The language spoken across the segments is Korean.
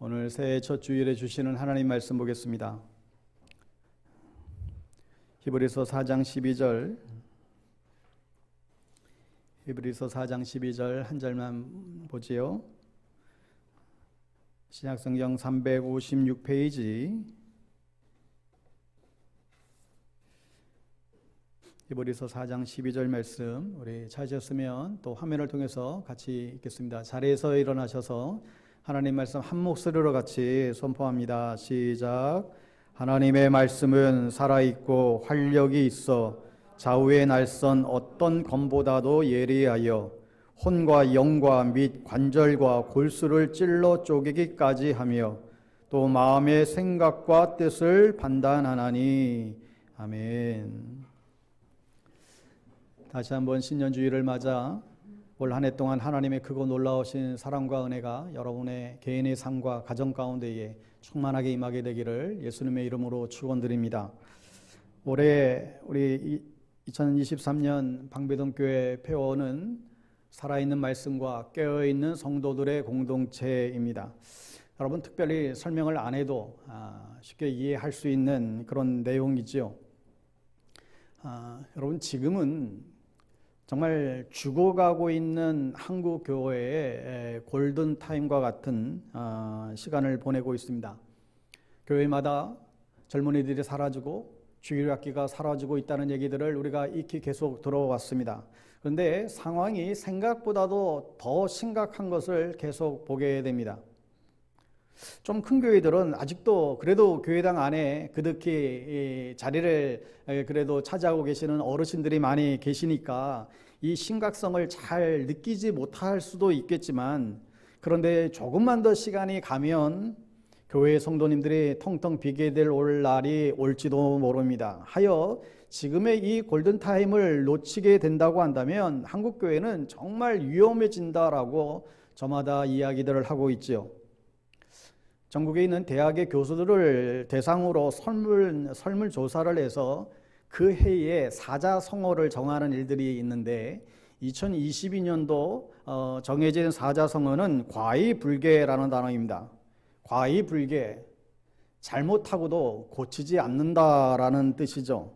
오늘 새해 첫 주일에 주시는 하나님 말씀 보겠습니다. 히브리서 4장 12절 히브리서 4장 12절 한 절만 보지요. 신약성경 356페이지 히브리서 4장 12절 말씀 우리 찾으셨으면 또 화면을 통해서 같이 읽겠습니다. 자리에서 일어나셔서 하나님 말씀 한 목소리로 같이 선포합니다. 시작. 하나님의 말씀은 살아있고 활력이 있어 좌우의 날선 어떤 검보다도 예리하여 혼과 영과 및 관절과 골수를 찔러 쪼개기까지 하며 또 마음의 생각과 뜻을 판단하나니. 아멘. 다시 한번 신년주일을 맞아 올 한 해 동안 하나님의 크고 놀라우신 사랑과 은혜가 여러분의 개인의 삶과 가정 가운데에 충만하게 임하게 되기를 예수님의 이름으로 축원드립니다. 올해 우리 2023년 방배동교회 폐원은 살아있는 말씀과 깨어있는 성도들의 공동체입니다. 여러분 특별히 설명을 안 해도 쉽게 이해할 수 있는 그런 내용이죠. 여러분 지금은 정말 죽어가고 있는 한국 교회의 골든타임과 같은 시간을 보내고 있습니다. 교회마다 젊은이들이 사라지고 주일학기가 사라지고 있다는 얘기들을 우리가 익히 계속 들어왔습니다. 그런데 상황이 생각보다도 더 심각한 것을 계속 보게 됩니다. 좀 큰 교회들은 아직도 그래도 교회당 안에 그득히 자리를 그래도 차지하고 계시는 어르신들이 많이 계시니까 이 심각성을 잘 느끼지 못할 수도 있겠지만, 그런데 조금만 더 시간이 가면 교회 성도님들이 텅텅 비게 될 올 날이 올지도 모릅니다. 하여 지금의 이 골든타임을 놓치게 된다고 한다면 한국교회는 정말 위험해진다라고 저마다 이야기들을 하고 있죠. 전국에 있는 대학의 교수들을 대상으로 설문조사를 해서 그 해에 사자성어를 정하는 일들이 있는데 2022년도 정해진 사자성어는 과의불개라는 단어입니다. 과의불개, 잘못하고도 고치지 않는다라는 뜻이죠.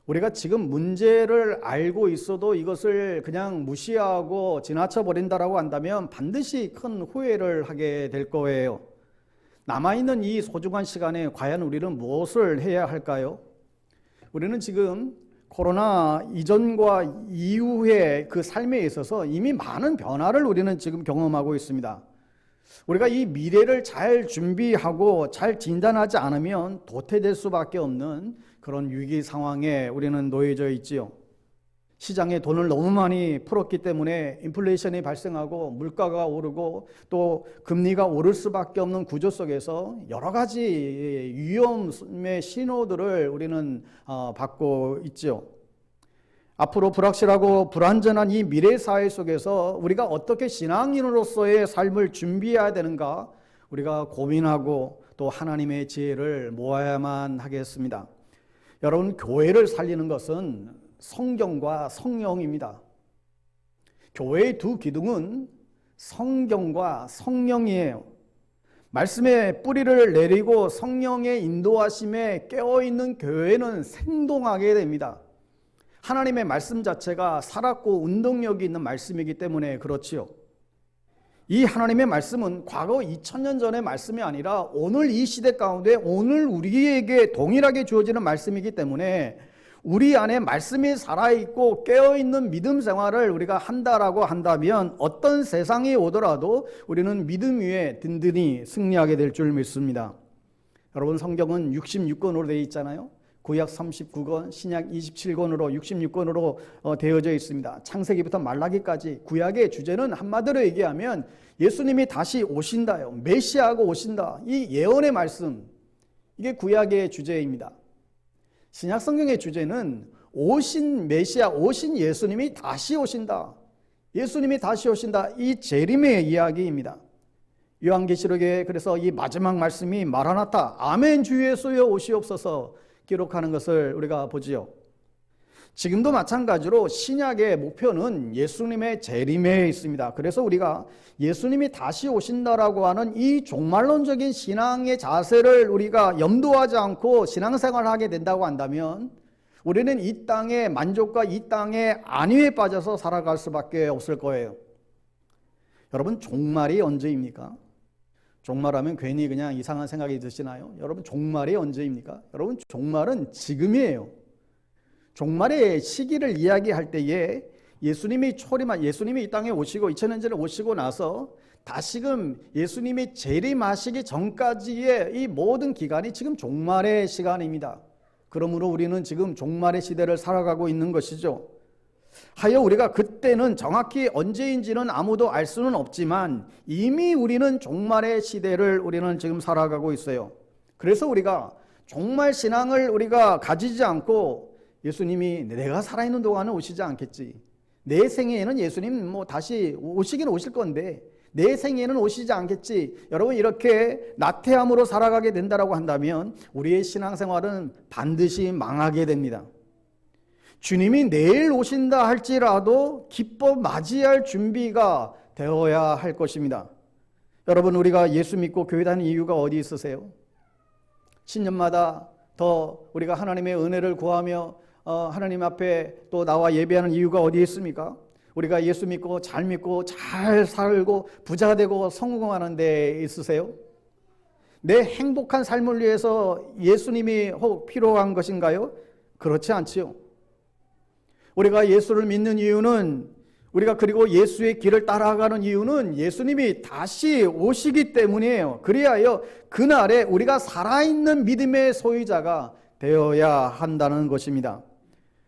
우리가 지금 문제를 알고 있어도 이것을 그냥 무시하고 지나쳐 버린다라고 한다면 반드시 큰 후회를 하게 될 거예요. 남아있는 이 소중한 시간에 과연 우리는 무엇을 해야 할까요? 우리는 지금 코로나 이전과 이후의 그 삶에 있어서 이미 많은 변화를 우리는 지금 경험하고 있습니다. 우리가 이 미래를 잘 준비하고 잘 진단하지 않으면 도태될 수밖에 없는 그런 위기 상황에 우리는 놓여져 있지요. 시장에 돈을 너무 많이 풀었기 때문에 인플레이션이 발생하고 물가가 오르고 또 금리가 오를 수밖에 없는 구조 속에서 여러 가지 위험의 신호들을 우리는 받고 있지요. 앞으로 불확실하고 불안전한 이 미래 사회 속에서 우리가 어떻게 신앙인으로서의 삶을 준비해야 되는가 우리가 고민하고 또 하나님의 지혜를 모아야만 하겠습니다. 여러분, 교회를 살리는 것은 성경과 성령입니다. 교회의 두 기둥은 성경과 성령이에요. 말씀의 뿌리를 내리고 성령의 인도하심에 깨어있는 교회는 생동하게 됩니다. 하나님의 말씀 자체가 살았고 운동력이 있는 말씀이기 때문에 그렇지요. 이 하나님의 말씀은 과거 2000년 전의 말씀이 아니라 오늘 이 시대 가운데 오늘 우리에게 동일하게 주어지는 말씀이기 때문에 우리 안에 말씀이 살아있고 깨어있는 믿음 생활을 우리가 한다라고 한다면 어떤 세상이 오더라도 우리는 믿음 위에 든든히 승리하게 될 줄 믿습니다. 여러분, 성경은 66권으로 되어 있잖아요. 구약 39권, 신약 27권으로 66권으로 되어져 있습니다. 창세기부터 말라기까지 구약의 주제는 한마디로 얘기하면 예수님이 다시 오신다요. 메시아가 오신다. 이 예언의 말씀, 이게 구약의 주제입니다. 신약 성경의 주제는 오신 메시아, 오신 예수님이 다시 오신다. 예수님이 다시 오신다. 이 재림의 이야기입니다. 요한계시록에 그래서 이 마지막 말씀이 마라나타, 아멘 주 예수여 오시옵소서 기록하는 것을 우리가 보지요. 지금도 마찬가지로 신약의 목표는 예수님의 재림에 있습니다. 그래서 우리가 예수님이 다시 오신다라고 하는 이 종말론적인 신앙의 자세를 우리가 염두하지 않고 신앙생활을 하게 된다고 한다면 우리는 이 땅의 만족과 이 땅의 안위에 빠져서 살아갈 수밖에 없을 거예요. 여러분, 종말이 언제입니까? 종말하면 괜히 그냥 이상한 생각이 드시나요? 여러분, 종말이 언제입니까? 여러분, 종말은 지금이에요. 종말의 시기를 이야기할 때에 예수님이 이 땅에 오시고 2000년 전에 오시고 나서 다시금 예수님이 재림하시기 전까지의 이 모든 기간이 지금 종말의 시간입니다. 그러므로 우리는 지금 종말의 시대를 살아가고 있는 것이죠. 하여 우리가 그때는 정확히 언제인지는 아무도 알 수는 없지만 이미 우리는 종말의 시대를 우리는 지금 살아가고 있어요. 그래서 우리가 종말 신앙을 우리가 가지지 않고 예수님이 내가 살아있는 동안은 오시지 않겠지, 내 생애에는 예수님 다시 오시긴 오실 건데 내 생애에는 오시지 않겠지, 여러분 이렇게 나태함으로 살아가게 된다라고 한다면 우리의 신앙생활은 반드시 망하게 됩니다. 주님이 내일 오신다 할지라도 기뻐 맞이할 준비가 되어야 할 것입니다. 여러분, 우리가 예수 믿고 교회 다니는 이유가 어디 있으세요? 신년마다 더 우리가 하나님의 은혜를 구하며 하나님 앞에 또 나와 예배하는 이유가 어디에 있습니까? 우리가 예수 믿고 잘 살고 부자가 되고 성공하는 데 있으세요? 내 행복한 삶을 위해서 예수님이 혹 필요한 것인가요? 그렇지 않지요. 우리가 예수를 믿는 이유는, 우리가 그리고 예수의 길을 따라가는 이유는 예수님이 다시 오시기 때문이에요. 그리하여 그날에 우리가 살아있는 믿음의 소유자가 되어야 한다는 것입니다.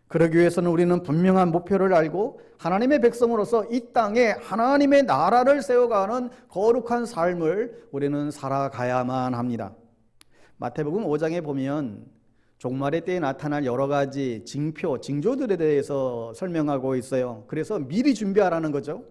그러기 위해서는 우리는 분명한 목표를 알고 하나님의 백성으로서 이 땅에 하나님의 나라를 세워가는 거룩한 삶을 우리는 살아가야만 합니다. 마태복음 5장에 보면 종말의 때에 나타날 여러 가지 징조들에 대해서 설명하고 있어요. 그래서 미리 준비하라는 거죠.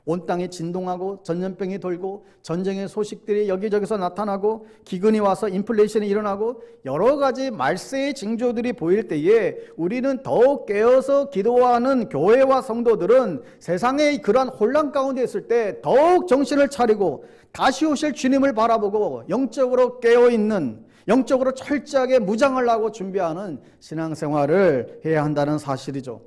온 땅이 진동하고 전염병이 돌고 전쟁의 소식들이 여기저기서 나타나고 기근이 와서 인플레이션이 일어나고 여러 가지 말세의 징조들이 보일 때에 우리는 더욱 깨어서 기도하는 교회와 성도들은 세상의 그러한 혼란 가운데 있을 때 더욱 정신을 차리고 다시 오실 주님을 바라보고 영적으로 깨어있는, 영적으로 철저하게 무장을 하고 준비하는 신앙생활을 해야 한다는 사실이죠.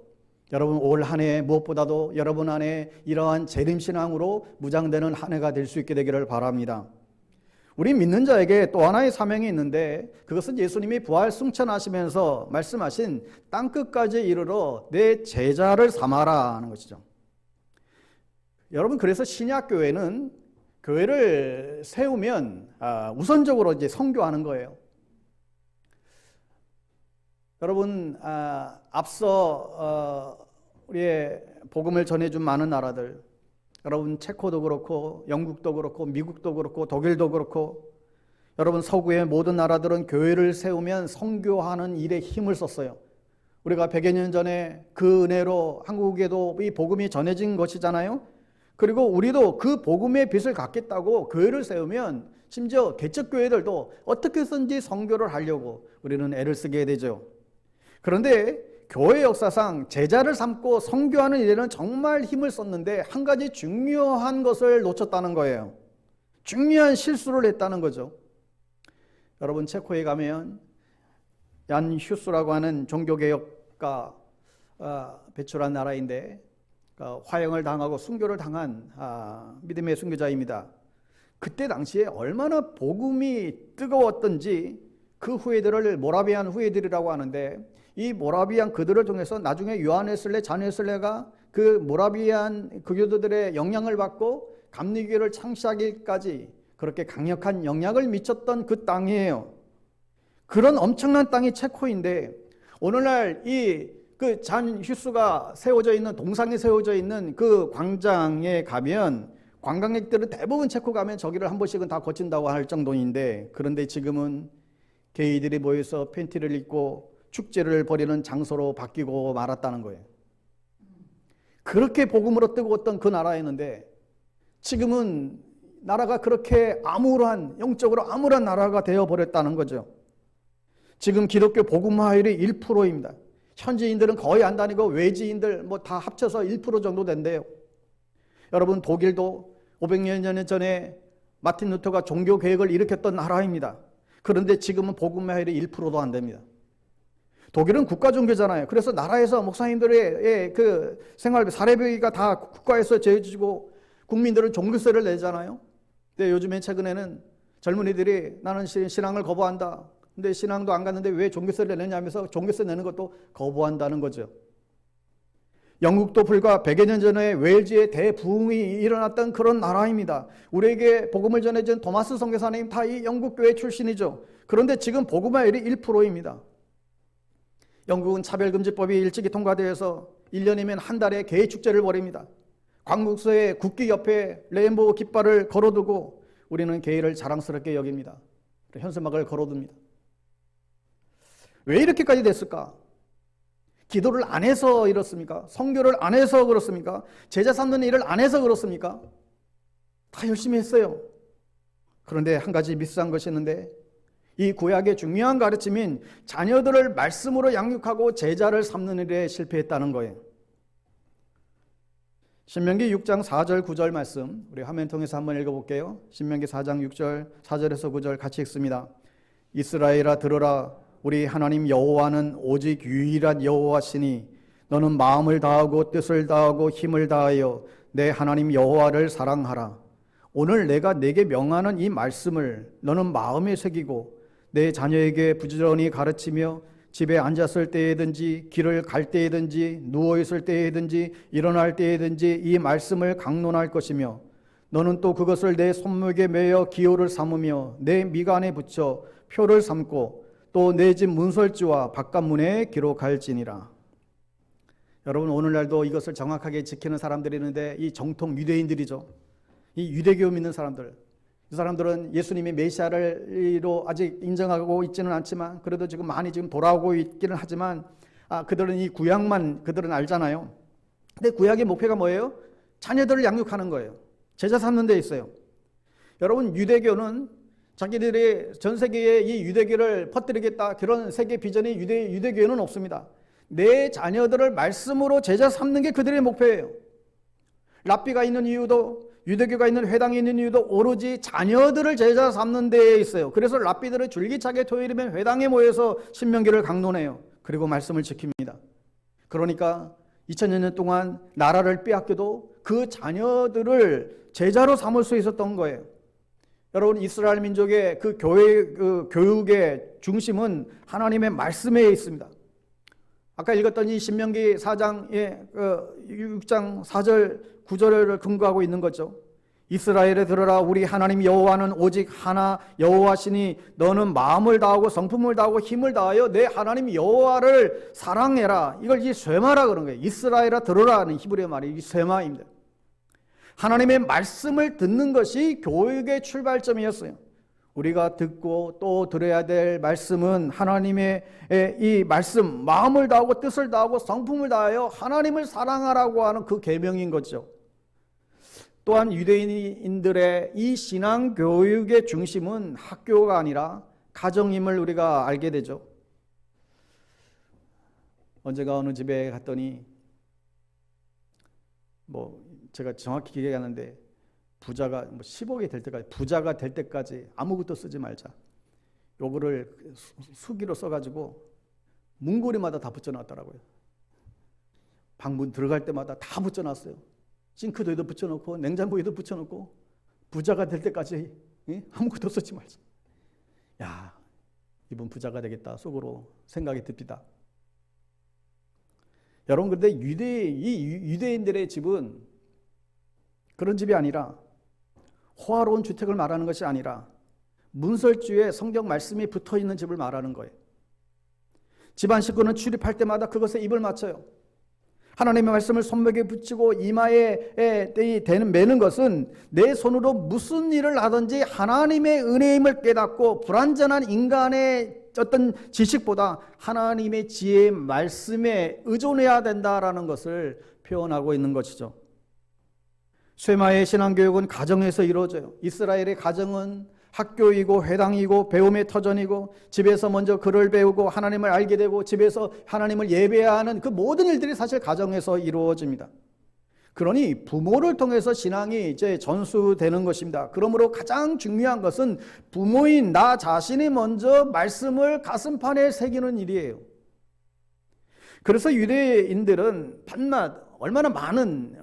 여러분, 올 한 해 무엇보다도 여러분 안에 이러한 재림신앙으로 무장되는 한 해가 될 수 있게 되기를 바랍니다. 우리 믿는 자에게 또 하나의 사명이 있는데 그것은 예수님이 부활 승천하시면서 말씀하신 땅끝까지 이르러 내 제자를 삼아라 하는 것이죠. 여러분, 그래서 신약교회는 교회를 세우면 우선적으로 이제 선교하는 거예요. 여러분, 앞서 우리의 복음을 전해준 많은 나라들, 여러분 체코도 그렇고 영국도 그렇고 미국도 그렇고 독일도 그렇고 여러분 서구의 모든 나라들은 교회를 세우면 선교하는 일에 힘을 썼어요. 우리가 100여 년 전에 그 은혜로 한국에도 이 복음이 전해진 것이잖아요. 그리고 우리도 그 복음의 빛을 갖겠다고 교회를 세우면 심지어 개척교회들도 어떻게 해서든지 선교를 하려고 우리는 애를 쓰게 되죠. 그런데 교회 역사상 제자를 삼고 선교하는 일에는 정말 힘을 썼는데 한 가지 중요한 것을 놓쳤다는 거예요. 중요한 실수를 했다는 거죠. 여러분, 체코에 가면 얀 휴스라고 하는 종교개혁가 배출한 나라인데 화형을 당하고 순교를 당한 믿음의 순교자입니다. 그때 당시에 얼마나 복음이 뜨거웠던지 그 후예들을 모라비안 후예들이라고 하는데 이 모라비안 그들을 통해서 나중에 요한웨슬레, 잔웨슬레가 그 모라비안 그 교도들의 영향을 받고 감리교회를 창시하기까지 그렇게 강력한 영향을 미쳤던 그 땅이에요. 그런 엄청난 땅이 체코인데 오늘날 그 잔 휴스가 세워져 있는, 동상이 세워져 있는 그 광장에 가면 관광객들은 대부분 체코 가면 저기를 한 번씩은 다 거친다고 할 정도인데, 그런데 지금은 게이들이 모여서 팬티를 입고 축제를 벌이는 장소로 바뀌고 말았다는 거예요. 그렇게 복음으로 뜨거웠던 그 나라였는데 지금은 나라가 그렇게 영적으로 암울한 나라가 되어버렸다는 거죠. 지금 기독교 복음화율이 1%입니다. 현지인들은 거의 안 다니고 외지인들 뭐 다 합쳐서 1% 정도 된대요. 여러분, 독일도 500년 전에 마틴 루터가 종교 개혁을 일으켰던 나라입니다. 그런데 지금은 복음화율이 1%도 안 됩니다. 독일은 국가 종교잖아요. 그래서 나라에서 목사님들의 그 생활비, 사례비가 다 국가에서 제해지고 국민들은 종교세를 내잖아요. 근데 요즘에 최근에는 젊은이들이 나는 신앙을 거부한다. 근데 신앙도 안 갔는데 왜 종교세를 내냐면서 종교세 내는 것도 거부한다는 거죠. 영국도 불과 100여 년 전에 웨일즈에 대부흥이 일어났던 그런 나라입니다. 우리에게 복음을 전해준 토마스 선교사님 다 이 영국 교회 출신이죠. 그런데 지금 복음화율이 1%입니다. 영국은 차별금지법이 일찍이 통과되어서 1년이면 한 달에 개의 축제를 벌입니다. 광국소에 국기 옆에 레인보우 깃발을 걸어두고 우리는 게이를 자랑스럽게 여깁니다. 현수막을 걸어둡니다. 왜 이렇게까지 됐을까? 기도를 안 해서 이렇습니까? 선교를 안 해서 그렇습니까? 제자 삼는 일을 안 해서 그렇습니까? 다 열심히 했어요. 그런데 한 가지 미스한 것이 있는데, 이 구약의 중요한 가르침인 자녀들을 말씀으로 양육하고 제자를 삼는 일에 실패했다는 거예요. 신명기 6장 4절 9절 말씀 우리 화면 통해서 한번 읽어볼게요. 신명기 4장 6절 4절에서 9절 같이 읽습니다. 이스라엘아 들으라. 우리 하나님 여호와는 오직 유일한 여호와시니 너는 마음을 다하고 뜻을 다하고 힘을 다하여 내 하나님 여호와를 사랑하라. 오늘 내가 내게 명하는 이 말씀을 너는 마음에 새기고 내 자녀에게 부지런히 가르치며 집에 앉았을 때에든지 길을 갈 때에든지 누워있을 때에든지 일어날 때에든지 이 말씀을 강론할 것이며 너는 또 그것을 내 손목에 매어 기호를 삼으며 내 미간에 붙여 표를 삼고 또 내 집 문설주와 바깥문에 기록할지니라. 여러분, 오늘날도 이것을 정확하게 지키는 사람들이 있는데 이 정통 유대인들이죠. 이 유대교 믿는 사람들, 이 사람들은 예수님이 메시아로 아직 인정하고 있지는 않지만 그래도 지금 많이 지금 돌아오고 있기는 하지만 그들은 이 구약만 그들은 알잖아요. 근데 구약의 목표가 뭐예요? 자녀들을 양육하는 거예요. 제자 삼는 데 있어요. 여러분, 유대교는 자기들이 전 세계에 이 유대교를 퍼뜨리겠다 그런 세계 비전이 유대교에는 없습니다. 내 자녀들을 말씀으로 제자 삼는 게 그들의 목표예요. 랍비가 있는 이유도 유대교가 있는 회당이 있는 이유도 오로지 자녀들을 제자 삼는 데에 있어요. 그래서 랍비들은 줄기차게 토요일이면 회당에 모여서 신명기를 강론해요. 그리고 말씀을 지킵니다. 그러니까 2000여 년 동안 나라를 빼앗겨도 그 자녀들을 제자로 삼을 수 있었던 거예요. 여러분, 이스라엘 민족의 그 교육의 중심은 하나님의 말씀에 있습니다. 아까 읽었던 이 신명기 4장의 6장 4절 9절을 근거하고 있는 거죠. 이스라엘에 들어라. 우리 하나님 여호와는 오직 하나 여호와시니 너는 마음을 다하고 성품을 다하고 힘을 다하여 내 하나님 여호와를 사랑해라. 이걸 이 쇠마라 그런 거예요. 이스라엘아 들어라는 히브리어 말이 이 쇠마입니다. 하나님의 말씀을 듣는 것이 교육의 출발점이었어요. 우리가 듣고 또 들어야 될 말씀은 하나님의 이 말씀, 마음을 다하고 뜻을 다하고 성품을 다하여 하나님을 사랑하라고 하는 그 계명인 거죠. 또한 유대인들의 이 신앙 교육의 중심은 학교가 아니라 가정임을 우리가 알게 되죠. 언제가 어느 집에 갔더니 제가 정확히 기억이 안 나는데 부자가 10억이 될 때까지, 부자가 될 때까지 아무것도 쓰지 말자. 요거를 수기로 써가지고 문고리마다 다 붙여놨더라고요. 방문 들어갈 때마다 다 붙여놨어요. 싱크대에도 붙여놓고 냉장고에도 붙여놓고 부자가 될 때까지 아무것도 쓰지 말자. 야, 이분 부자가 되겠다 속으로 생각이 듭니다. 여러분, 그런데 유대인들의 집은 그런 집이 아니라, 호화로운 주택을 말하는 것이 아니라 문설주에 성경 말씀이 붙어있는 집을 말하는 거예요. 집안 식구는 출입할 때마다 그것에 입을 맞춰요. 하나님의 말씀을 손목에 붙이고 이마에 매는 것은 내 손으로 무슨 일을 하든지 하나님의 은혜임을 깨닫고 불완전한 인간의 어떤 지식보다 하나님의 지혜의 말씀에 의존해야 된다라는 것을 표현하고 있는 것이죠. 쇠마의 신앙교육은 가정에서 이루어져요. 이스라엘의 가정은 학교이고 회당이고 배움의 터전이고 집에서 먼저 글을 배우고 하나님을 알게 되고 집에서 하나님을 예배해야 하는 그 모든 일들이 사실 가정에서 이루어집니다. 그러니 부모를 통해서 신앙이 이제 전수되는 것입니다. 그러므로 가장 중요한 것은 부모인 나 자신이 먼저 말씀을 가슴판에 새기는 일이에요. 그래서 유대인들은 밤낮 얼마나 많은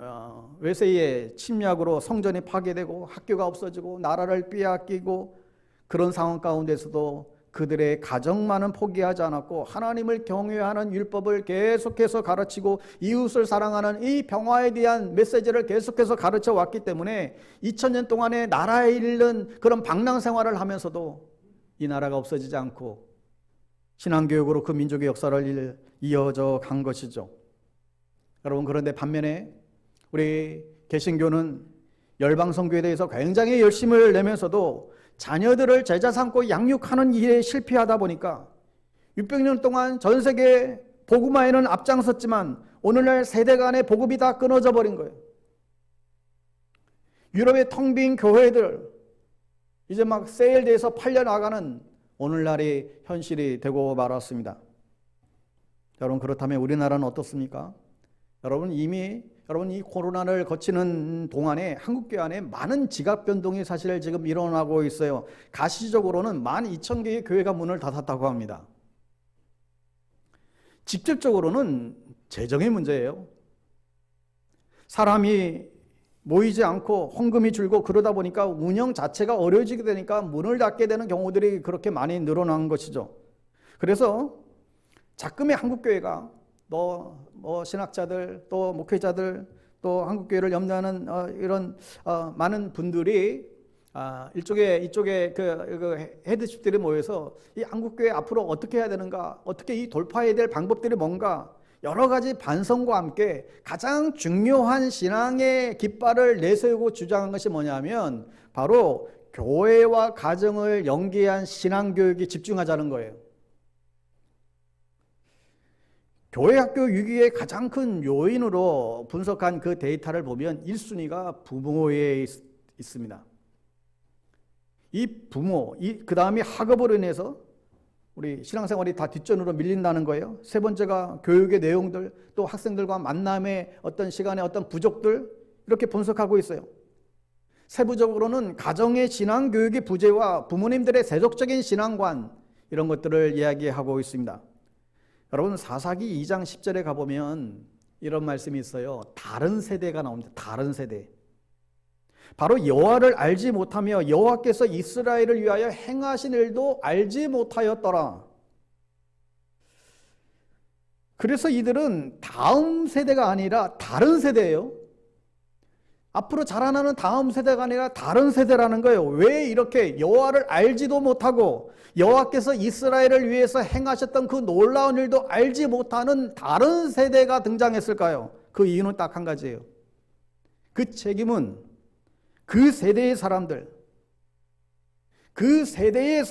외세의 침략으로 성전이 파괴되고 학교가 없어지고 나라를 빼앗기고 그런 상황 가운데서도 그들의 가정만은 포기하지 않았고 하나님을 경외하는 율법을 계속해서 가르치고 이웃을 사랑하는 이 평화에 대한 메시지를 계속해서 가르쳐 왔기 때문에 2000년 동안의 나라에 이르는 그런 방랑 생활을 하면서도 이 나라가 없어지지 않고 신앙교육으로 그 민족의 역사를 이어져 간 것이죠. 여러분, 그런데 반면에 우리 개신교는 열방선교에 대해서 굉장히 열심을 내면서도 자녀들을 제자 삼고 양육하는 일에 실패하다 보니까 600년 동안 전 세계 복음화에는 앞장섰지만 오늘날 세대 간의 복음이 다 끊어져 버린 거예요. 유럽의 텅 빈 교회들 이제 막 세일돼서 팔려나가는 오늘날의 현실이 되고 말았습니다. 여러분, 그렇다면 우리나라는 어떻습니까? 여러분, 이미 이 코로나를 거치는 동안에 한국교회 안에 많은 지각 변동이 사실 지금 일어나고 있어요. 가시적으로는 12,000개의 교회가 문을 닫았다고 합니다. 직접적으로는 재정의 문제예요. 사람이 모이지 않고 헌금이 줄고 그러다 보니까 운영 자체가 어려워지게 되니까 문을 닫게 되는 경우들이 그렇게 많이 늘어난 것이죠. 그래서 자금의 한국교회가 신학자들 또 목회자들 또 한국교회를 염려하는 이런 많은 분들이 이쪽에 그 헤드십들이 모여서 이 한국교회 앞으로 어떻게 해야 되는가, 어떻게 이 돌파해야 될 방법들이 뭔가 여러 가지 반성과 함께 가장 중요한 신앙의 깃발을 내세우고 주장한 것이 뭐냐면 바로 교회와 가정을 연계한 신앙교육에 집중하자는 거예요. 교회학교 위기의 가장 큰 요인으로 분석한 그 데이터를 보면 1순위가 부모에 있습니다. 이 부모, 그 다음에 학업으로 인해서 우리 신앙생활이 다 뒷전으로 밀린다는 거예요. 세 번째가 교육의 내용들, 또 학생들과 만남의 어떤 시간의 어떤 부족들, 이렇게 분석하고 있어요. 세부적으로는 가정의 신앙교육의 부재와 부모님들의 세속적인 신앙관, 이런 것들을 이야기하고 있습니다. 여러분, 사사기 2장 10절에 가보면 이런 말씀이 있어요. 다른 세대가 나옵니다. 다른 세대. 바로 여호와를 알지 못하며 여호와께서 이스라엘을 위하여 행하신 일도 알지 못하였더라. 그래서 이들은 다음 세대가 아니라 다른 세대예요. 앞으로 자라나는 다음 세대가 아니라 다른 세대라는 거예요. 왜 이렇게 여호와를 알지도 못하고 여호와께서 이스라엘을 위해서 행하셨던 그 놀라운 일도 알지 못하는 다른 세대가 등장했을까요? 그 이유는 딱 한 가지예요. 그 책임은 그 세대의 사람들, 그 세대의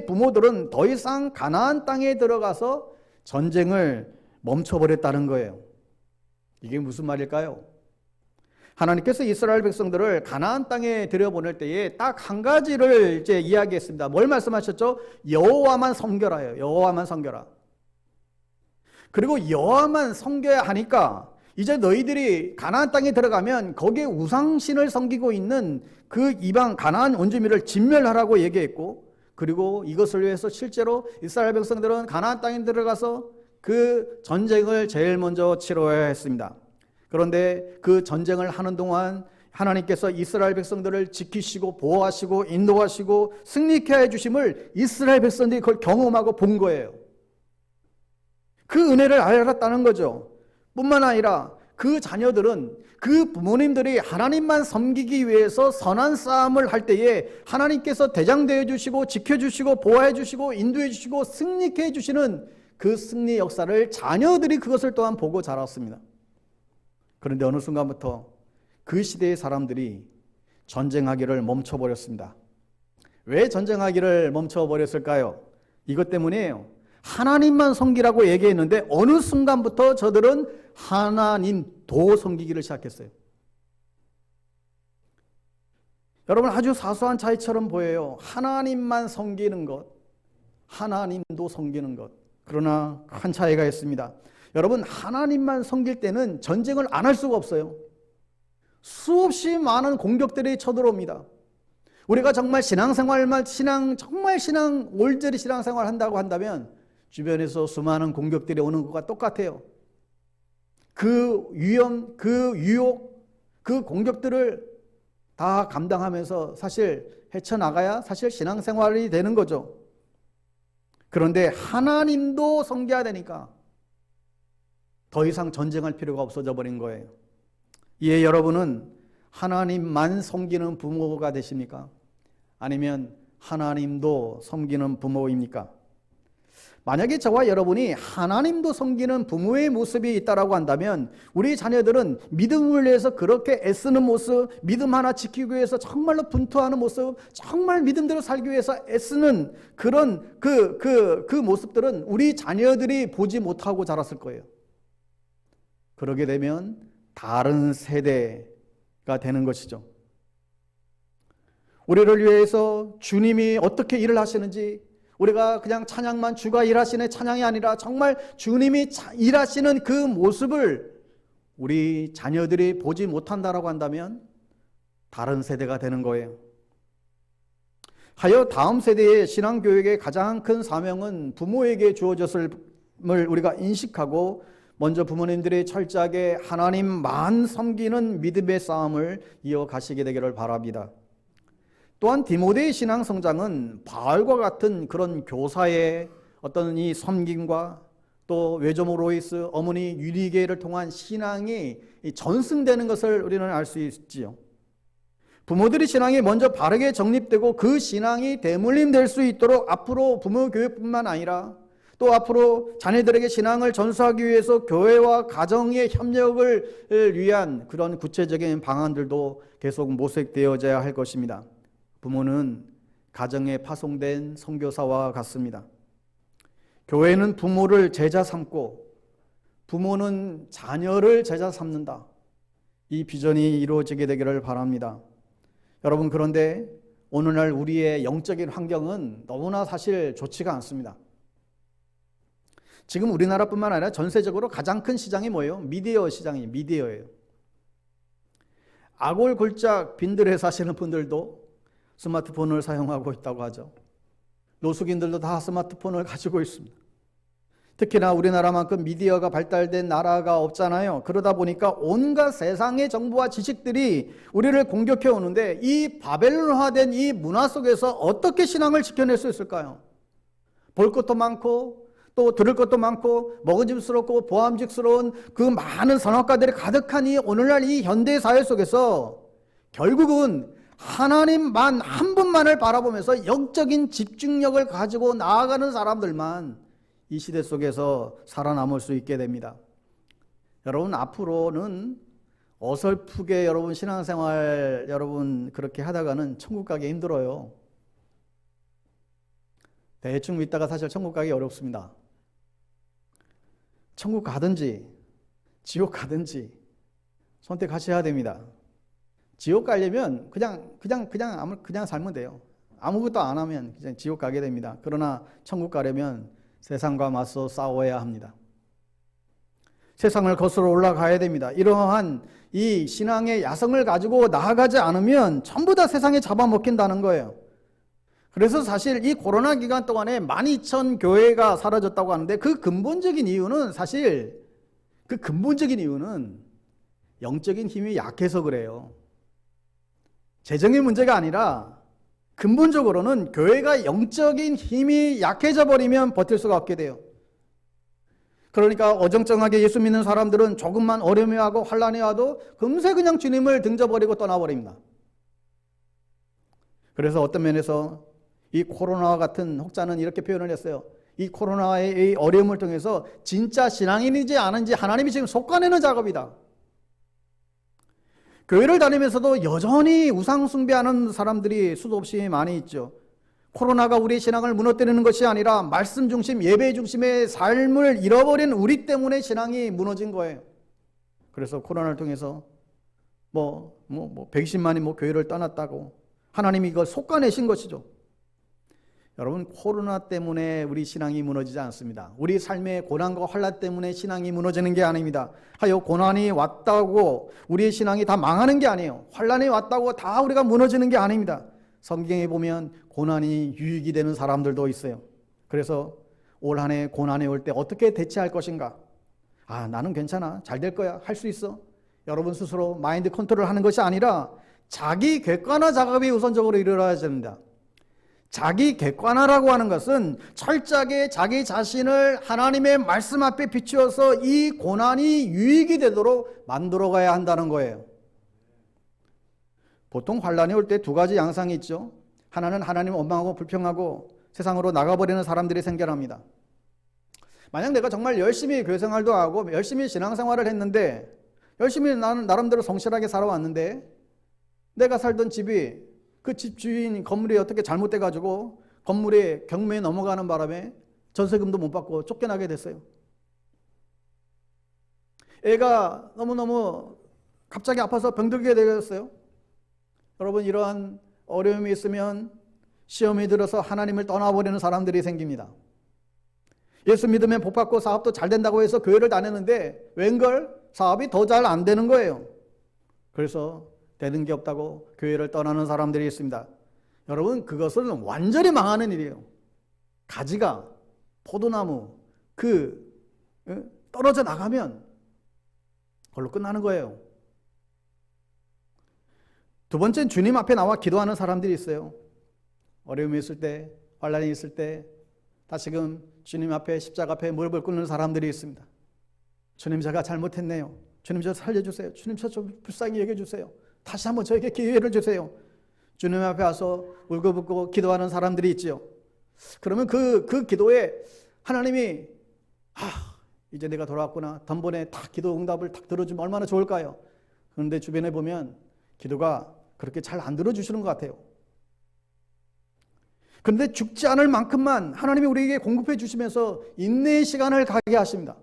부모들은 더 이상 가나안 땅에 들어가서 전쟁을 멈춰버렸다는 거예요. 이게 무슨 말일까요? 하나님께서 이스라엘 백성들을 가나안 땅에 들여보낼 때에 딱 한 가지를 이제 이야기했습니다. 뭘 말씀하셨죠? 여호와만 섬겨라요. 여호와만 섬겨라. 그리고 여호와만 섬겨야 하니까 이제 너희들이 가나안 땅에 들어가면 거기에 우상신을 섬기고 있는 그 이방 가나안 원주민을 진멸하라고 얘기했고, 그리고 이것을 위해서 실제로 이스라엘 백성들은 가나안 땅에 들어가서 그 전쟁을 제일 먼저 치러야 했습니다. 그런데 그 전쟁을 하는 동안 하나님께서 이스라엘 백성들을 지키시고 보호하시고 인도하시고 승리케 해주심을 이스라엘 백성들이 그걸 경험하고 본 거예요. 그 은혜를 알았다는 거죠. 뿐만 아니라 그 자녀들은 그 부모님들이 하나님만 섬기기 위해서 선한 싸움을 할 때에 하나님께서 대장되어 주시고 지켜주시고 보호해 주시고 인도해 주시고 승리케 해주시는 그 승리 역사를 자녀들이 그것을 또한 보고 자랐습니다. 그런데 어느 순간부터 그 시대의 사람들이 전쟁하기를 멈춰버렸습니다. 왜 전쟁하기를 멈춰버렸을까요? 이것 때문이에요. 하나님만 섬기라고 얘기했는데 어느 순간부터 저들은 하나님 도 섬기기를 시작했어요. 여러분, 아주 사소한 차이처럼 보여요. 하나님만 섬기는 것, 하나님도 섬기는 것. 그러나 큰 차이가 있습니다. 여러분, 하나님만 섬길 때는 전쟁을 안 할 수가 없어요. 수없이 많은 공격들이 쳐들어옵니다. 우리가 정말 올절히 신앙생활 한다고 한다면 주변에서 수많은 공격들이 오는 것과 똑같아요. 그 위험, 그 유혹, 그 공격들을 다 감당하면서 사실 헤쳐나가야 사실 신앙생활이 되는 거죠. 그런데 하나님도 섬겨야 되니까 더 이상 전쟁할 필요가 없어져 버린 거예요. 이에 여러분은 하나님만 섬기는 부모가 되십니까? 아니면 하나님도 섬기는 부모입니까? 만약에 저와 여러분이 하나님도 섬기는 부모의 모습이 있다고 한다면 우리 자녀들은 믿음을 위해서 그렇게 애쓰는 모습, 믿음 하나 지키기 위해서 정말로 분투하는 모습, 정말 믿음대로 살기 위해서 애쓰는 그런 그 모습들은 우리 자녀들이 보지 못하고 자랐을 거예요. 그러게 되면 다른 세대가 되는 것이죠. 우리를 위해서 주님이 어떻게 일을 하시는지, 우리가 그냥 찬양만 주가 일하시는 찬양이 아니라 정말 주님이 일하시는 그 모습을 우리 자녀들이 보지 못한다라고 한다면 다른 세대가 되는 거예요. 하여 다음 세대의 신앙교육의 가장 큰 사명은 부모에게 주어졌음을 우리가 인식하고 먼저 부모님들이 철저하게 하나님만 섬기는 믿음의 싸움을 이어가시게 되기를 바랍니다. 또한 디모데의 신앙 성장은 바울과 같은 그런 교사의 어떤 이 섬김과 또 외조모 로이스, 어머니 유리게를 통한 신앙이 전승되는 것을 우리는 알 수 있지요. 부모들이 신앙이 먼저 바르게 정립되고 그 신앙이 대물림될 수 있도록 앞으로 부모 교육뿐만 아니라 또 앞으로 자녀들에게 신앙을 전수하기 위해서 교회와 가정의 협력을 위한 그런 구체적인 방안들도 계속 모색되어져야 할 것입니다. 부모는 가정에 파송된 선교사와 같습니다. 교회는 부모를 제자 삼고 부모는 자녀를 제자 삼는다. 이 비전이 이루어지게 되기를 바랍니다. 여러분, 그런데 오늘날 우리의 영적인 환경은 너무나 사실 좋지가 않습니다. 지금 우리나라뿐만 아니라 전세적으로 가장 큰 시장이 뭐예요? 미디어 시장이에요. 미디어예요. 아골골짝 빈들에 사시는 분들도 스마트폰을 사용하고 있다고 하죠. 노숙인들도 다 스마트폰을 가지고 있습니다. 특히나 우리나라만큼 미디어가 발달된 나라가 없잖아요. 그러다 보니까 온갖 세상의 정보와 지식들이 우리를 공격해 오는데 이 바벨론화된 이 문화 속에서 어떻게 신앙을 지켜낼 수 있을까요? 볼 것도 많고 또 들을 것도 많고 먹음직스럽고 보암직스러운 그 많은 선악과들이 가득한 이 오늘날 이 현대 사회 속에서 결국은 하나님만 한 분만을 바라보면서 영적인 집중력을 가지고 나아가는 사람들만 이 시대 속에서 살아남을 수 있게 됩니다. 여러분, 앞으로는 어설프게 여러분 신앙생활 여러분 그렇게 하다가는 천국 가기 힘들어요. 대충 믿다가 사실 천국 가기 어렵습니다. 천국 가든지 지옥 가든지 선택하셔야 됩니다. 지옥 가려면 그냥 살면 돼요. 아무것도 안 하면 그냥 지옥 가게 됩니다. 그러나 천국 가려면 세상과 맞서 싸워야 합니다. 세상을 거슬러 올라가야 됩니다. 이러한 이 신앙의 야성을 가지고 나아가지 않으면 전부 다 세상에 잡아먹힌다는 거예요. 그래서 사실 이 코로나 기간 동안에 12,000 교회가 사라졌다고 하는데 그 근본적인 이유는 영적인 힘이 약해서 그래요. 재정의 문제가 아니라 근본적으로는 교회가 영적인 힘이 약해져 버리면 버틸 수가 없게 돼요. 그러니까 어정쩡하게 예수 믿는 사람들은 조금만 어려움이 하고 환난이 와도 금세 그냥 주님을 등져버리고 떠나버립니다. 그래서 어떤 면에서 이 코로나와 같은 혹자는 이렇게 표현을 했어요. 이 코로나의 이 어려움을 통해서 진짜 신앙인이지 않은지 하나님이 지금 속아내는 작업이다. 교회를 다니면서도 여전히 우상 숭배하는 사람들이 수도 없이 많이 있죠. 코로나가 우리의 신앙을 무너뜨리는 것이 아니라 말씀 중심, 예배 중심의 삶을 잃어버린 우리 때문에 신앙이 무너진 거예요. 그래서 코로나를 통해서 120만이 교회를 떠났다고 하나님이 이걸 솎아내신 것이죠. 여러분, 코로나 때문에 우리 신앙이 무너지지 않습니다. 우리 삶의 고난과 환난 때문에 신앙이 무너지는 게 아닙니다. 하여 고난이 왔다고 우리의 신앙이 다 망하는 게 아니에요. 환난이 왔다고 다 우리가 무너지는 게 아닙니다. 성경에 보면 고난이 유익이 되는 사람들도 있어요. 그래서 올 한 해 고난이 올 때 어떻게 대처할 것인가? 나는 괜찮아, 잘 될 거야, 할 수 있어. 여러분 스스로 마인드 컨트롤 하는 것이 아니라 자기 객관화 작업이 우선적으로 일어나야 됩니다. 자기 객관화라고 하는 것은 철저하게 자기 자신을 하나님의 말씀 앞에 비추어서 이 고난이 유익이 되도록 만들어 가야 한다는 거예요. 보통 환난이 올 때 두 가지 양상이 있죠. 하나는 하나님 원망하고 불평하고 세상으로 나가버리는 사람들이 생겨납니다. 만약 내가 정말 열심히 교회 생활도 하고 열심히 신앙생활을 했는데, 열심히 나는 나름대로 성실하게 살아왔는데, 내가 살던 집이 그 집 주인 건물이 어떻게 잘못돼가지고 건물에 경매에 넘어가는 바람에 전세금도 못 받고 쫓겨나게 됐어요. 애가 너무너무 갑자기 아파서 병들게 되었어요. 여러분, 이러한 어려움이 있으면 시험이 들어서 하나님을 떠나버리는 사람들이 생깁니다. 예수 믿으면 복 받고 사업도 잘 된다고 해서 교회를 다녔는데 웬걸 사업이 더 잘 안 되는 거예요. 그래서 되는 게 없다고 교회를 떠나는 사람들이 있습니다. 여러분, 그것은 완전히 망하는 일이에요. 가지가 포도나무 떨어져 나가면 그걸로 끝나는 거예요. 두 번째는 주님 앞에 나와 기도하는 사람들이 있어요. 어려움이 있을 때, 환난이 있을 때 다시금 주님 앞에 십자가 앞에 무릎을 꿇는 사람들이 있습니다. 주님, 제가 잘못했네요. 주님, 저 살려주세요. 주님, 저 좀 불쌍히 여겨주세요. 다시 한번 저에게 기회를 주세요. 주님 앞에 와서 울고불고 기도하는 사람들이 있지요. 그러면 그 기도에 하나님이 이제 내가 돌아왔구나, 단번에 딱 기도 응답을 딱 들어주면 얼마나 좋을까요? 그런데 주변에 보면 기도가 그렇게 잘 안 들어주시는 것 같아요. 그런데 죽지 않을 만큼만 하나님이 우리에게 공급해 주시면서 인내의 시간을 가게 하십니다.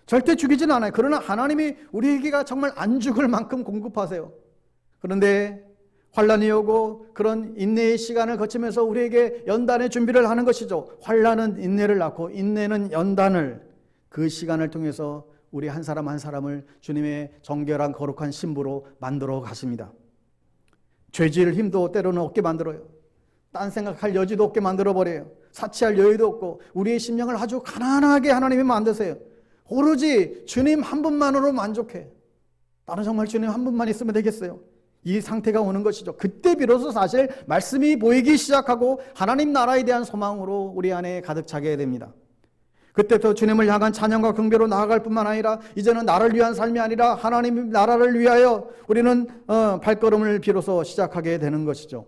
절대 죽이진 않아요. 그러나 하나님이 우리에게가 정말 안 죽을 만큼 공급하세요. 그런데 환난이 오고 그런 인내의 시간을 거치면서 우리에게 연단의 준비를 하는 것이죠. 환난은 인내를 낳고 인내는 연단을, 그 시간을 통해서 우리 한 사람 한 사람을 주님의 정결한 거룩한 신부로 만들어 가십니다. 죄질 힘도 때로는 없게 만들어요. 딴 생각할 여지도 없게 만들어버려요. 사치할 여유도 없고 우리의 심령을 아주 가난하게 하나님이 만드세요. 오로지 주님 한 분만으로 만족해. 나는 정말 주님 한 분만 있으면 되겠어요. 이 상태가 오는 것이죠. 그때 비로소 사실 말씀이 보이기 시작하고 하나님 나라에 대한 소망으로 우리 안에 가득 차게 됩니다. 그때부터 주님을 향한 찬양과 경배로 나아갈 뿐만 아니라 이제는 나를 위한 삶이 아니라 하나님 나라를 위하여 우리는 발걸음을 비로소 시작하게 되는 것이죠.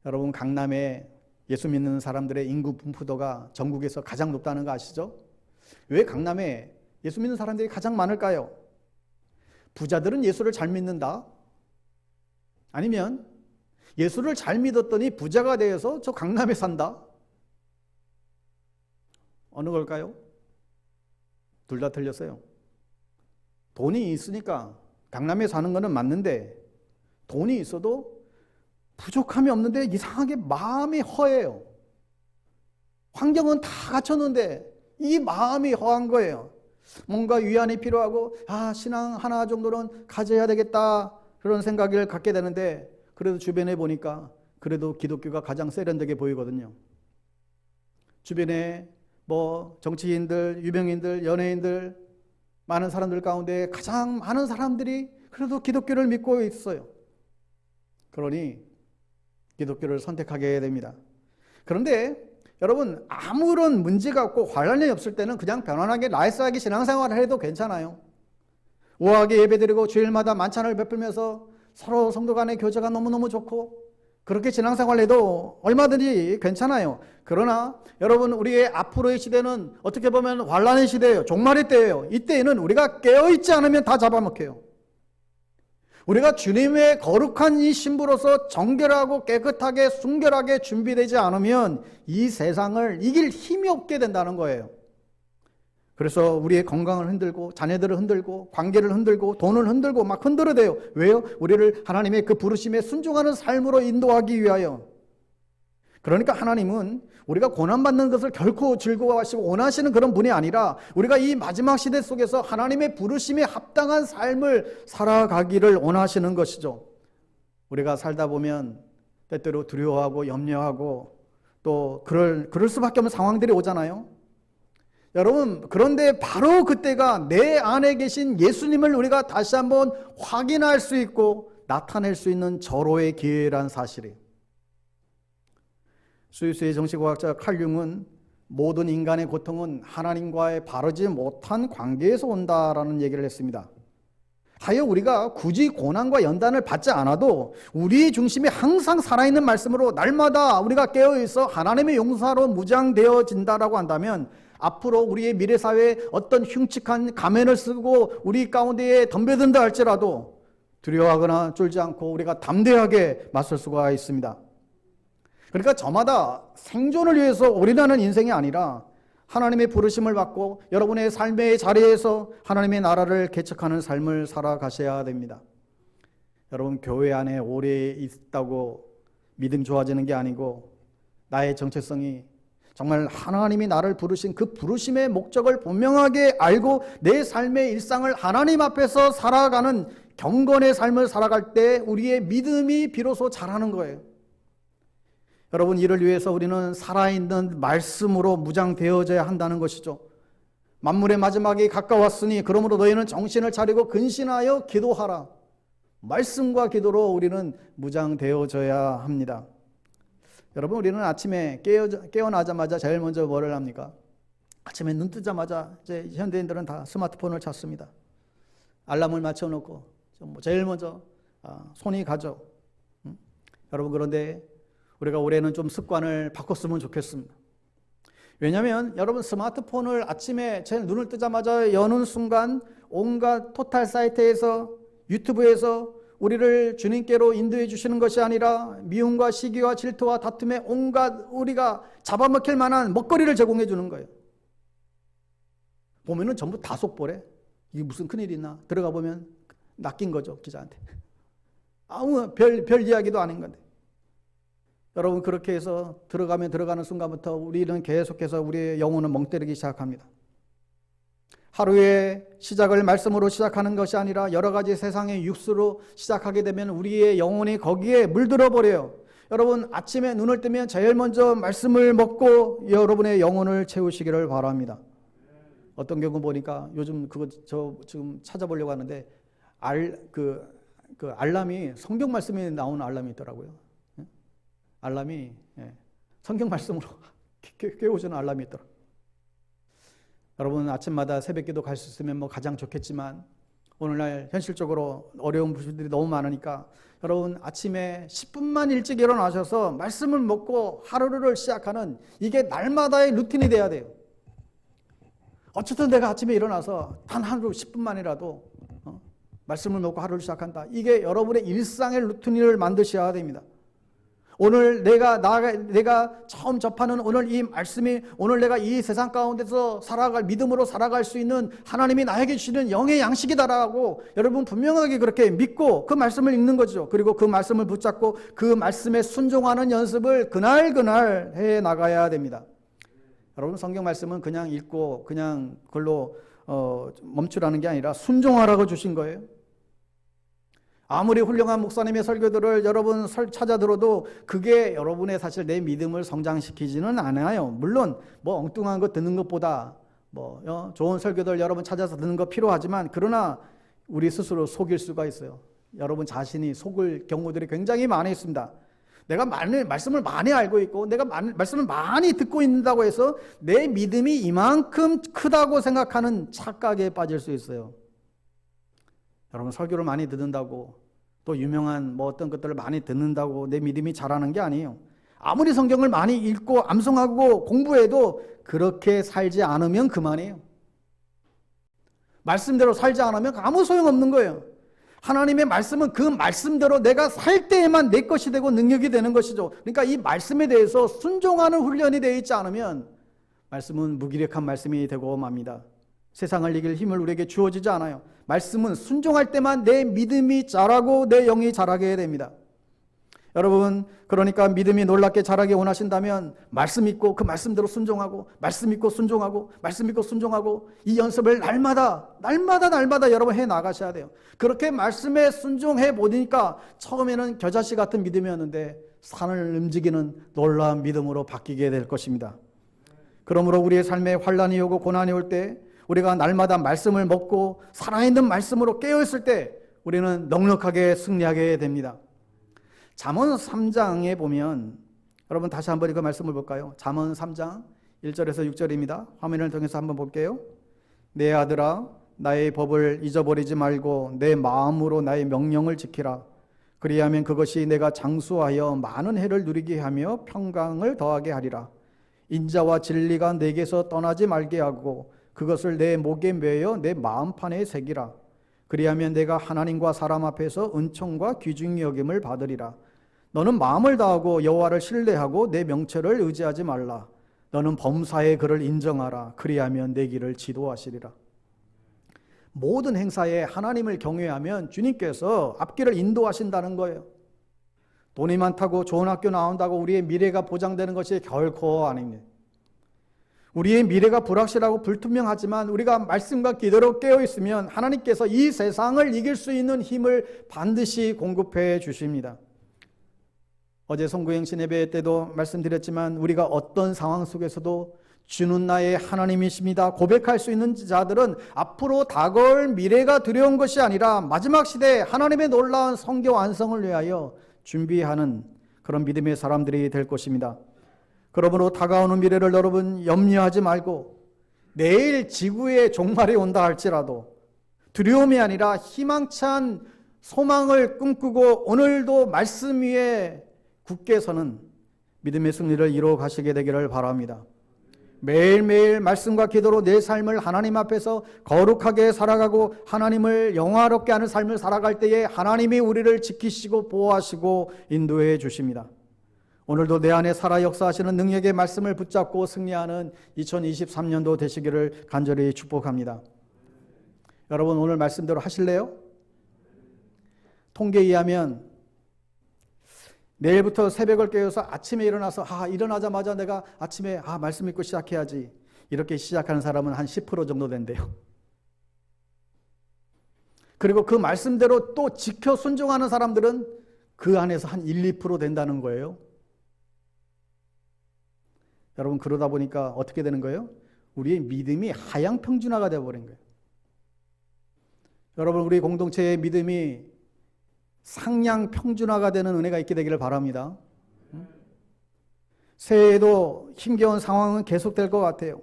여러분, 강남에 예수 믿는 사람들의 인구 분포도가 전국에서 가장 높다는 거 아시죠? 왜 강남에 예수 믿는 사람들이 가장 많을까요? 부자들은 예수를 잘 믿는다? 아니면 예수를 잘 믿었더니 부자가 되어서 저 강남에 산다? 어느 걸까요? 둘 다 틀렸어요. 돈이 있으니까 강남에 사는 거는 맞는데 돈이 있어도 부족함이 없는데 이상하게 마음이 허해요. 환경은 다 갖췄는데 이 마음이 허한 거예요. 뭔가 위안이 필요하고 신앙 하나 정도는 가져야 되겠다 그런 생각을 갖게 되는데, 그래도 주변에 보니까 그래도 기독교가 가장 세련되게 보이거든요. 주변에 정치인들, 유명인들, 연예인들 많은 사람들 가운데 가장 많은 사람들이 그래도 기독교를 믿고 있어요. 그러니 기독교를 선택하게 됩니다. 그런데 여러분, 아무런 문제가 없고 환난이 없을 때는 그냥 편안하게 나이스하게 신앙생활을 해도 괜찮아요. 우아하게 예배드리고 주일마다 만찬을 베풀면서 서로 성도 간의 교제가 너무너무 좋고 그렇게 신앙생활을 해도 얼마든지 괜찮아요. 그러나 여러분, 우리의 앞으로의 시대는 어떻게 보면 환난의 시대예요. 종말의 때예요. 이때에는 우리가 깨어있지 않으면 다 잡아먹혀요. 우리가 주님의 거룩한 이 신부로서 정결하고 깨끗하게 순결하게 준비되지 않으면 이 세상을 이길 힘이 없게 된다는 거예요. 그래서 우리의 건강을 흔들고 자녀들을 흔들고 관계를 흔들고 돈을 흔들고 막 흔들어대요. 왜요? 우리를 하나님의 그 부르심에 순종하는 삶으로 인도하기 위하여. 그러니까 하나님은 우리가 고난받는 것을 결코 즐거워하시고 원하시는 그런 분이 아니라 우리가 이 마지막 시대 속에서 하나님의 부르심에 합당한 삶을 살아가기를 원하시는 것이죠. 우리가 살다 보면 때때로 두려워하고 염려하고 또 그럴 수밖에 없는 상황들이 오잖아요. 여러분, 그런데 바로 그때가 내 안에 계신 예수님을 우리가 다시 한번 확인할 수 있고 나타낼 수 있는 절호의 기회란 사실이에요. 스위스의 정신과학자 칼 융은 모든 인간의 고통은 하나님과의 바르지 못한 관계에서 온다라는 얘기를 했습니다. 하여 우리가 굳이 고난과 연단을 받지 않아도 우리의 중심이 항상 살아있는 말씀으로 날마다 우리가 깨어있어 하나님의 용사로 무장되어진다라고 한다면 앞으로 우리의 미래사회에 어떤 흉측한 가면을 쓰고 우리 가운데에 덤벼든다 할지라도 두려워하거나 쫄지 않고 우리가 담대하게 맞설 수가 있습니다. 그러니까 저마다 생존을 위해서 올인하는 인생이 아니라 하나님의 부르심을 받고 여러분의 삶의 자리에서 하나님의 나라를 개척하는 삶을 살아가셔야 됩니다. 여러분, 교회 안에 오래 있다고 믿음 좋아지는 게 아니고 나의 정체성이 정말 하나님이 나를 부르신 그 부르심의 목적을 분명하게 알고 내 삶의 일상을 하나님 앞에서 살아가는 경건의 삶을 살아갈 때 우리의 믿음이 비로소 자라는 거예요. 여러분, 이를 위해서 우리는 살아있는 말씀으로 무장되어져야 한다는 것이죠. 만물의 마지막이 가까웠으니 그러므로 너희는 정신을 차리고 근신하여 기도하라. 말씀과 기도로 우리는 무장되어져야 합니다. 여러분, 우리는 아침에 깨어나자마자 제일 먼저 뭐를 합니까? 아침에 눈 뜨자마자 이제 현대인들은 다 스마트폰을 찾습니다. 알람을 맞춰놓고 제일 먼저 손이 가죠. 여러분, 그런데 우리가 올해는 좀 습관을 바꿨으면 좋겠습니다. 왜냐하면 여러분, 스마트폰을 아침에 제일 눈을 뜨자마자 여는 순간 온갖 토탈 사이트에서 유튜브에서 우리를 주님께로 인도해 주시는 것이 아니라 미움과 시기와 질투와 다툼에 온갖 우리가 잡아먹힐 만한 먹거리를 제공해 주는 거예요. 보면은 전부 다 속보래. 이게 무슨 큰일 있나? 들어가 보면 낚인 거죠, 기자한테. 아무 별 이야기도 아닌 건데. 여러분, 그렇게 해서 들어가는 순간부터 우리는 계속해서 우리의 영혼은 멍 때리기 시작합니다. 하루의 시작을 말씀으로 시작하는 것이 아니라 여러 가지 세상의 육수로 시작하게 되면 우리의 영혼이 거기에 물들어 버려요. 여러분, 아침에 눈을 뜨면 제일 먼저 말씀을 먹고 여러분의 영혼을 채우시기를 바랍니다. 어떤 경우 보니까 요즘 저 지금 찾아보려고 하는데 알람이 성경 말씀이 나오는 알람이 있더라고요. 알람이 성경 말씀으로 깨워주는 알람이 있더라고요. 여러분, 아침마다 새벽기도 갈 수 있으면 가장 좋겠지만 오늘날 현실적으로 어려운 분들이 너무 많으니까 여러분, 아침에 10분만 일찍 일어나셔서 말씀을 먹고 하루를 시작하는 이게 날마다의 루틴이 돼야 돼요. 어쨌든 내가 아침에 일어나서 단 하루 10분만이라도 말씀을 먹고 하루를 시작한다. 이게 여러분의 일상의 루틴을 만드셔야 됩니다. 오늘 내가 처음 접하는 오늘 이 말씀이 오늘 내가 이 세상 가운데서 믿음으로 살아갈 수 있는 하나님이 나에게 주시는 영의 양식이다라고 여러분 분명하게 그렇게 믿고 그 말씀을 읽는 거죠. 그리고 그 말씀을 붙잡고 그 말씀에 순종하는 연습을 그날 해 나가야 됩니다. 여러분, 성경 말씀은 그냥 읽고 그냥 그걸로 멈추라는 게 아니라 순종하라고 주신 거예요. 아무리 훌륭한 목사님의 설교들을 여러분 찾아 들어도 그게 여러분의 사실 내 믿음을 성장시키지는 않아요. 물론 엉뚱한 거 듣는 것보다 좋은 설교들 여러분 찾아서 듣는 거 필요하지만 그러나 우리 스스로 속일 수가 있어요. 여러분 자신이 속을 경우들이 굉장히 많이 있습니다. 내가 말씀을 많이 알고 있고 내가 말씀을 많이 듣고 있다고 해서 내 믿음이 이만큼 크다고 생각하는 착각에 빠질 수 있어요. 여러분, 설교를 많이 듣는다고 또 유명한 어떤 것들을 많이 듣는다고 내 믿음이 자라는 게 아니에요. 아무리 성경을 많이 읽고 암송하고 공부해도 그렇게 살지 않으면 그만이에요. 말씀대로 살지 않으면 아무 소용없는 거예요. 하나님의 말씀은 그 말씀대로 내가 살 때에만 내 것이 되고 능력이 되는 것이죠. 그러니까 이 말씀에 대해서 순종하는 훈련이 되어 있지 않으면 말씀은 무기력한 말씀이 되고 맙니다. 세상을 이길 힘을 우리에게 주어지지 않아요. 말씀은 순종할 때만 내 믿음이 자라고 내 영이 자라게 됩니다. 여러분, 그러니까 믿음이 놀랍게 자라게 원하신다면 말씀 믿고 그 말씀대로 순종하고, 말씀 믿고 순종하고, 말씀 믿고 순종하고, 이 연습을 날마다 여러분 해 나가셔야 돼요. 그렇게 말씀에 순종해 보니까 처음에는 겨자씨 같은 믿음이었는데 산을 움직이는 놀라운 믿음으로 바뀌게 될 것입니다. 그러므로 우리의 삶에 환난이 오고 고난이 올 때, 우리가 날마다 말씀을 먹고 살아있는 말씀으로 깨어있을 때 우리는 넉넉하게 승리하게 됩니다. 잠언 3장에 보면, 여러분 다시 한번 이거 말씀을 볼까요? 잠언 3장 1절에서 6절입니다. 화면을 통해서 한번 볼게요. 내 아들아, 나의 법을 잊어버리지 말고 내 마음으로 나의 명령을 지키라. 그리하면 그것이 내가 장수하여 많은 해를 누리게 하며 평강을 더하게 하리라. 인자와 진리가 내게서 떠나지 말게 하고 그것을 내 목에 매여 내 마음판에 새기라. 그리하면 내가 하나님과 사람 앞에서 은총과 귀중히 여김을 받으리라. 너는 마음을 다하고 여호와를 신뢰하고 내 명철을 의지하지 말라. 너는 범사의 그를 인정하라. 그리하면 내 길을 지도하시리라. 모든 행사에 하나님을 경외하면 주님께서 앞길을 인도하신다는 거예요. 돈이 많다고 좋은 학교 나온다고 우리의 미래가 보장되는 것이 결코 아닙니다. 우리의 미래가 불확실하고 불투명하지만 우리가 말씀과 기도로 깨어있으면 하나님께서 이 세상을 이길 수 있는 힘을 반드시 공급해 주십니다. 어제 성구행신 예배 때도 말씀드렸지만 우리가 어떤 상황 속에서도 주는 나의 하나님이십니다 고백할 수 있는 자들은 앞으로 다가올 미래가 두려운 것이 아니라 마지막 시대에 하나님의 놀라운 성교 완성을 위하여 준비하는 그런 믿음의 사람들이 될 것입니다. 그러므로 다가오는 미래를 여러분 염려하지 말고 내일 지구의 종말이 온다 할지라도 두려움이 아니라 희망찬 소망을 꿈꾸고 오늘도 말씀 위에 굳게 서는 믿음의 승리를 이루어 가시게 되기를 바랍니다. 매일매일 말씀과 기도로 내 삶을 하나님 앞에서 거룩하게 살아가고 하나님을 영화롭게 하는 삶을 살아갈 때에 하나님이 우리를 지키시고 보호하시고 인도해 주십니다. 오늘도 내 안에 살아 역사하시는 능력의 말씀을 붙잡고 승리하는 2023년도 되시기를 간절히 축복합니다. 여러분 오늘 말씀대로 하실래요? 통계에 의하면 내일부터 새벽을 깨어서 아침에 일어나서 일어나자마자 내가 아침에 말씀 읽고 시작해야지 이렇게 시작하는 사람은 한 10% 정도 된대요. 그리고 그 말씀대로 또 지켜 순종하는 사람들은 그 안에서 한 1, 2% 된다는 거예요. 여러분 그러다 보니까 어떻게 되는 거예요? 우리의 믿음이 하향평준화가 되어버린 거예요. 여러분 우리 공동체의 믿음이 상향 평준화가 되는 은혜가 있게 되기를 바랍니다. 새해에도 힘겨운 상황은 계속될 것 같아요.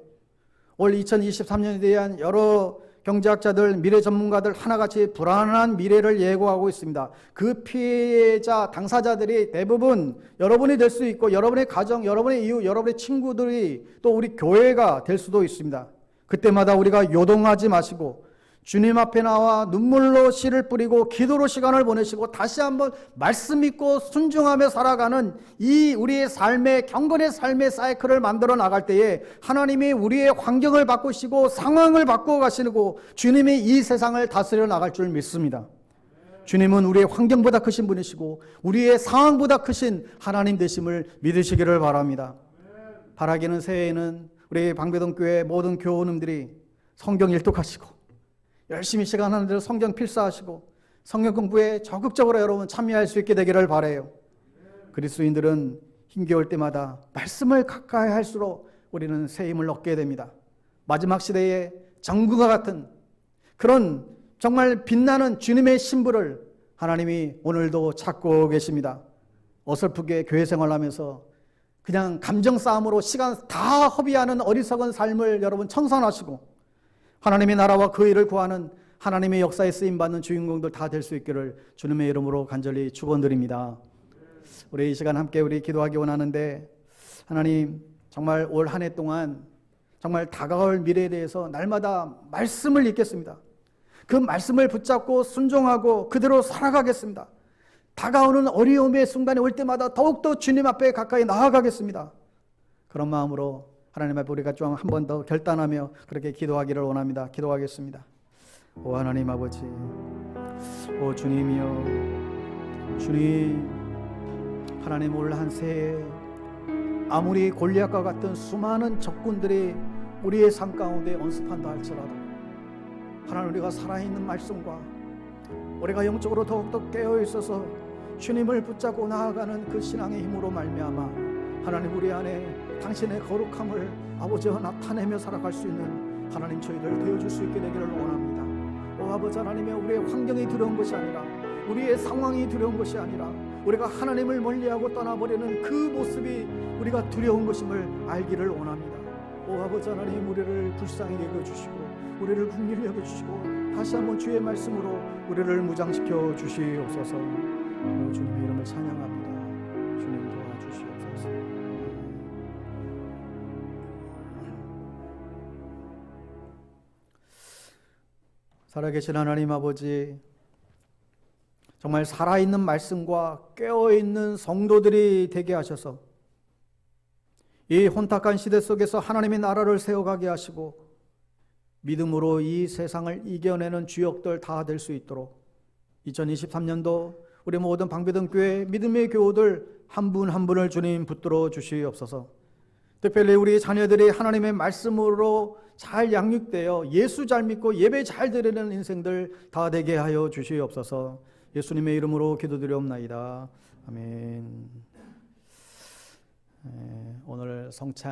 올 2023년에 대한 여러 경제학자들, 미래 전문가들 하나같이 불안한 미래를 예고하고 있습니다. 그 피해자, 당사자들이 대부분 여러분이 될 수 있고 여러분의 가정, 여러분의 이웃, 여러분의 친구들이 또 우리 교회가 될 수도 있습니다. 그때마다 우리가 요동하지 마시고 주님 앞에 나와 눈물로 씨를 뿌리고 기도로 시간을 보내시고 다시 한번 말씀 믿고 순종하며 살아가는 이 우리의 삶의 경건의 삶의 사이클을 만들어 나갈 때에 하나님이 우리의 환경을 바꾸시고 상황을 바꾸어 가시고 주님이 이 세상을 다스려 나갈 줄 믿습니다. 주님은 우리의 환경보다 크신 분이시고 우리의 상황보다 크신 하나님 되심을 믿으시기를 바랍니다. 바라기는 새해에는 우리 방배동교회 모든 교우님들이 성경 일독하시고 열심히 시간 하는 대로 성경 필사하시고 성경 공부에 적극적으로 여러분 참여할 수 있게 되기를 바라요. 그리스도인들은 힘겨울 때마다 말씀을 가까이 할수록 우리는 새 힘을 얻게 됩니다. 마지막 시대의 정금과 같은 그런 정말 빛나는 주님의 신부를 하나님이 오늘도 찾고 계십니다. 어설프게 교회 생활하면서 그냥 감정 싸움으로 시간 다 허비하는 어리석은 삶을 여러분 청산하시고 하나님의 나라와 그 일을 구하는 하나님의 역사에 쓰임받는 주인공들 다 될 수 있기를 주님의 이름으로 간절히 축원드립니다. 우리 이 시간 함께 우리 기도하기 원하는데 하나님 정말 올 한 해 동안 정말 다가올 미래에 대해서 날마다 말씀을 읽겠습니다. 그 말씀을 붙잡고 순종하고 그대로 살아가겠습니다. 다가오는 어려움의 순간이 올 때마다 더욱더 주님 앞에 가까이 나아가겠습니다. 그런 마음으로 하나님 앞에 우리가 좀 한 번 더 결단하며 그렇게 기도하기를 원합니다. 기도하겠습니다. 오 하나님 아버지, 오 주님이여, 주님, 하나님 올 한 새해 아무리 골리앗과 같은 수많은 적군들이 우리의 삶 가운데 언습한다 할지라도 하나님, 우리가 살아있는 말씀과 우리가 영적으로 더욱더 깨어있어서 주님을 붙잡고 나아가는 그 신앙의 힘으로 말미암아 하나님, 우리 안에 당신의 거룩함을 아버지와 나타내며 살아갈 수 있는 하나님, 저희들 되어줄 수 있게 되기를 원합니다. 오 아버지 하나님의, 우리의 환경이 두려운 것이 아니라, 우리의 상황이 두려운 것이 아니라, 우리가 하나님을 멀리하고 떠나버리는 그 모습이 우리가 두려운 것임을 알기를 원합니다. 오 아버지 하나님, 우리를 불쌍히 여겨주시고 우리를 긍휼히 여겨주시고 다시 한번 주의 말씀으로 우리를 무장시켜 주시옵소서. 주님의 이름을 찬양합니다. 주님 도와주시옵소서. 살아계신 하나님 아버지, 정말 살아있는 말씀과 깨어있는 성도들이 되게 하셔서 이 혼탁한 시대 속에서 하나님의 나라를 세워가게 하시고 믿음으로 이 세상을 이겨내는 주역들 다 될 수 있도록 2023년도 우리 모든 방배동교회 믿음의 교우들 한 분 한 분을 주님 붙들어 주시옵소서. 특별히 우리 자녀들이 하나님의 말씀으로 잘 양육되어 예수 잘 믿고 예배 잘 드리는 인생들 다 되게 하여 주시옵소서. 예수님의 이름으로 기도드리옵나이다. 아멘. 오늘 성찬